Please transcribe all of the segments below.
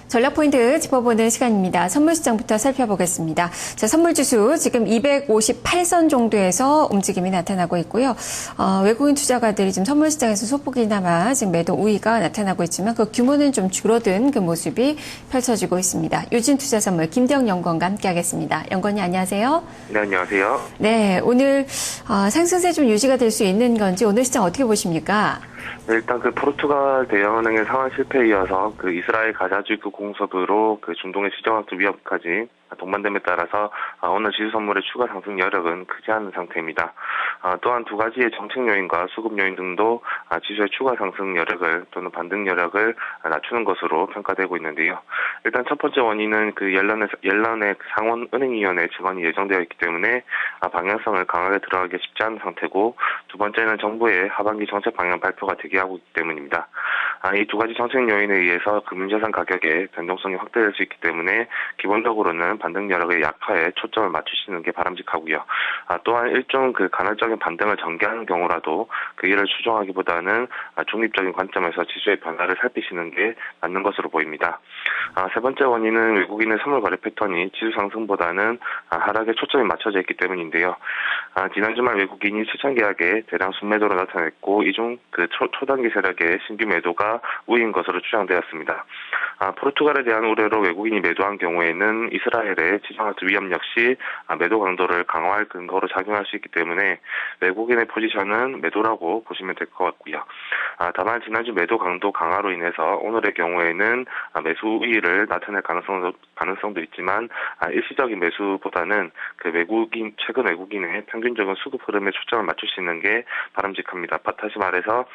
전략 포인트 짚어보는 시간입니다. 선물시장부터 살펴보겠습니다. 자, 선물지수 지금 258선 정도에서 움직임이 나타나고 있고요. 외국인 투자가들이 지금 선물시장에서 소폭이나마 지금 매도 우위가 나타나고 있지만 그 규모는 좀 줄어든 그 모습이 펼쳐지고 있습니다. 유진투자선물 김대영 연구원과 함께하겠습니다. 연구원님 안녕하세요. 네, 안녕하세요. 네, 오늘 상승세 좀 유지가 될 수 있는 건지 오늘 시장 어떻게 보십니까? 네, 일단 포르투갈 대형은행의 상환 실패에 이어서 이스라엘 가자지구 공습으로 중동의 지정학적 위협까지 동반됨에 따라서 오늘 지수 선물의 추가 상승 여력은 크지 않은 상태입니다. 또한 두 가지의 정책 요인과 수급 요인 등도 지수의 추가 상승 여력을 또는 반등 여력을 낮추는 것으로 평가되고 있는데요. 일단 첫 번째 원인은 옐런의 상원은행위원회 증언이 예정되어 있기 때문에 방향성을 강하게 들어가기 쉽지 않은 상태고, 두 번째는 정부의 하반기 정책 방향 발표가 대기하고 있기 때문입니다. 이 두 가지 정책 요인에 의해서 금융자산 가격의 변동성이 확대될 수 있기 때문에 기본적으로는 반등 여력의 약화에 초점을 맞추시는 게 바람직하고요. 또한 일종 간헐적인 반등을 전개하는 경우라도 이를 추종하기보다는 중립적인 관점에서 지수의 변화를 살피시는 게 맞는 것으로 보입니다. 세 번째 원인은 외국인의 선물 거래 패턴이 지수 상승보다는 하락에 초점이 맞춰져 있기 때문인데요. 지난 주말 외국인이 시장 계약에 대량 순매도로 나타냈고, 이중 초단기 세력의 신규 매도가 우위인 것으로 추정되었습니다. 포르투갈에 대한 우려로 외국인이 매도한 경우에는 이스라엘의 지정학적 위협 역시 매도 강도를 강화할 근거로 작용할 수 있기 때문에 외국인의 포지션은 매도라고 보시면 될 것 같고요. 다만 지난주 매도 강도 강화로 인해서 오늘의 경우에는 매수 우위를 나타낼 가능성도 있지만 일시적인 매수보다는 최근 외국인의 평균적인 수급 흐름에 초점을 맞추시는 게 바람직합니다. 다시 말해서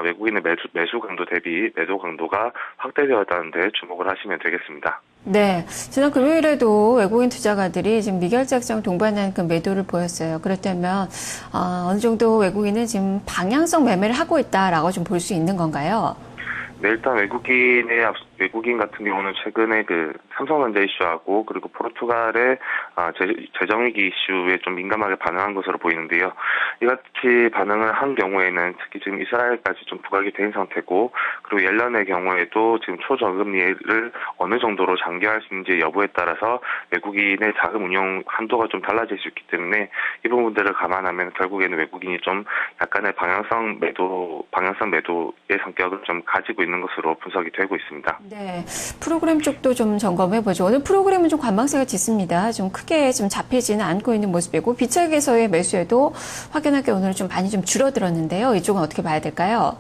외국인의 매수 강도 대비 매도 강도가 확대되었다는 데 주목을 하시면 되겠습니다. 네, 지난 금요일에도 외국인 투자가들이 지금 미결제 약정 동반한 그 매도를 보였어요. 그렇다면 어느 정도 외국인은 지금 방향성 매매를 하고 있다라고 좀 볼 수 있는 건가요? 네, 일단 외국인 같은 경우는 최근에 삼성전자 이슈하고 그리고 포르투갈의 재정위기 이슈에 좀 민감하게 반응한 것으로 보이는데요. 이같이 반응을 한 경우에는 특히 지금 이스라엘까지 좀 부각이 된 상태고, 그리고 옐런의 경우에도 지금 초저금리를 어느 정도로 장기화할 수 있는지 여부에 따라서 외국인의 자금 운용 한도가 좀 달라질 수 있기 때문에 이 부분들을 감안하면 결국에는 외국인이 좀 약간의 방향성 매도의 성격을 좀 가지고 있는 것으로 분석이 되고 있습니다. 네, 프로그램 쪽도 좀 점검해보죠. 오늘 프로그램은 좀 관망세가 짙습니다. 좀 크게 좀 잡히지는 않고 있는 모습이고, 비차익에서의 매수에도 확연하게 오늘 좀 많이 좀 줄어들었는데요. 이쪽은 어떻게 봐야 될까요?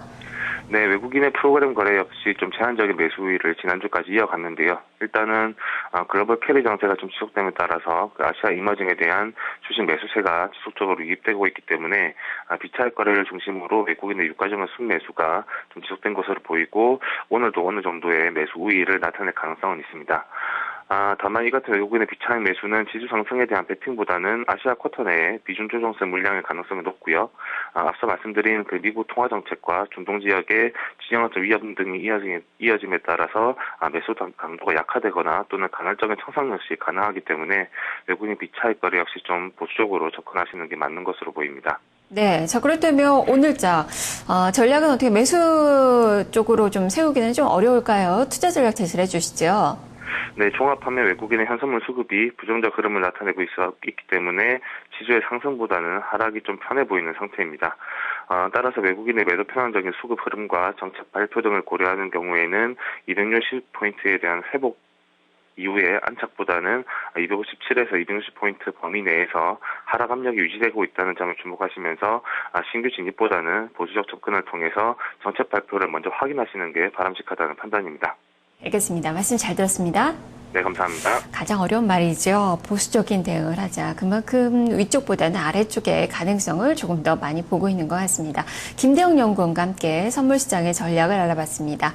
네, 외국인의 프로그램 거래 역시 좀 제한적인 매수 우위를 지난주까지 이어갔는데요. 일단은 글로벌 캐리 정세가 좀 지속됨에 따라서 아시아 이머징에 대한 주식 매수세가 지속적으로 유입되고 있기 때문에 비차익 거래를 중심으로 외국인의 유가증권 순매수가 좀 지속된 것으로 보이고, 오늘도 어느 정도의 매수 우위를 나타낼 가능성은 있습니다. 다만 이 같은 외국인의 비차익 매수는 지수 상승에 대한 베팅보다는 아시아 쿼터 내에 비중 조정세 물량의 가능성이 높고요. 앞서 말씀드린 미국 통화 정책과 중동 지역의 지정학적 위협 등이 이어짐에 따라서 매수 강도가 약화되거나 또는 간헐적인 청산 역시 가능하기 때문에 외국인 비차익 거래 역시 좀 보수적으로 접근하시는 게 맞는 것으로 보입니다. 네, 자, 그렇다면 오늘자 전략은 어떻게 매수 쪽으로 좀 세우기는 좀 어려울까요? 투자 전략 제시를 해주시죠. 네, 종합하면 외국인의 현선물 수급이 부정적 흐름을 나타내고 있기 때문에 지수의 상승보다는 하락이 좀 편해 보이는 상태입니다. 따라서 외국인의 매도 편향적인 수급 흐름과 정책 발표 등을 고려하는 경우에는 260포인트에 대한 회복 이후에 안착보다는 257에서 260포인트 범위 내에서 하락 압력이 유지되고 있다는 점을 주목하시면서 신규 진입보다는 보수적 접근을 통해서 정책 발표를 먼저 확인하시는 게 바람직하다는 판단입니다. 알겠습니다. 말씀 잘 들었습니다. 네, 감사합니다. 가장 어려운 말이죠. 보수적인 대응을 하자. 그만큼 위쪽보다는 아래쪽의 가능성을 조금 더 많이 보고 있는 것 같습니다. 김대영 연구원과 함께 선물시장의 전략을 알아봤습니다.